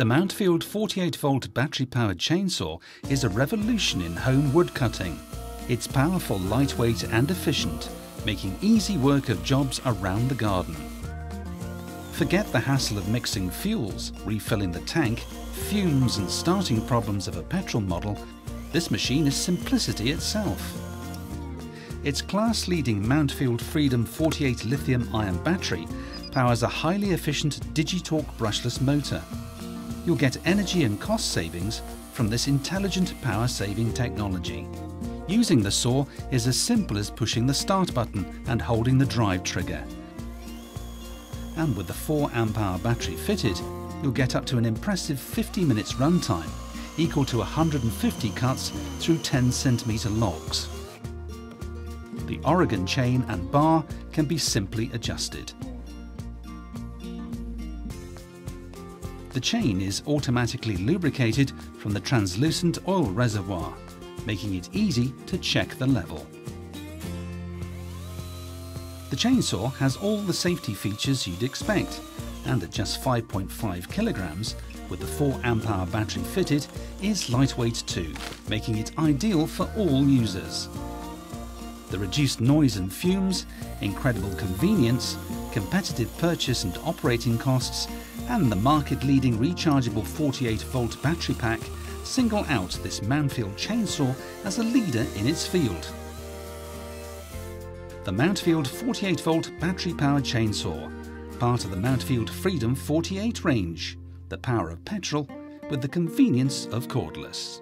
The Mountfield 48-volt battery-powered chainsaw is a revolution in home woodcutting. It's powerful, lightweight and efficient, making easy work of jobs around the garden. Forget the hassle of mixing fuels, refilling the tank, fumes and starting problems of a petrol model. This machine is simplicity itself. Its class-leading Mountfield Freedom 48 lithium-ion battery powers a highly efficient DigiTorque brushless motor. You'll get energy and cost savings from this intelligent power-saving technology. Using the saw is as simple as pushing the start button and holding the drive trigger. And with the 4 amp-hour battery fitted, you'll get up to an impressive 50 minutes runtime, equal to 150 cuts through 10 centimeter logs. The Oregon chain and bar can be simply adjusted. The chain is automatically lubricated from the translucent oil reservoir, making it easy to check the level. The chainsaw has all the safety features you'd expect, and at just 5.5 kilograms, with the 4 amp-hour battery fitted, is lightweight too, making it ideal for all users. The reduced noise and fumes, incredible convenience, competitive purchase and operating costs, and the market-leading rechargeable 48-volt battery pack single out this Mountfield chainsaw as a leader in its field. The Mountfield 48-volt battery-powered chainsaw, part of the Mountfield Freedom 48 range, the power of petrol with the convenience of cordless.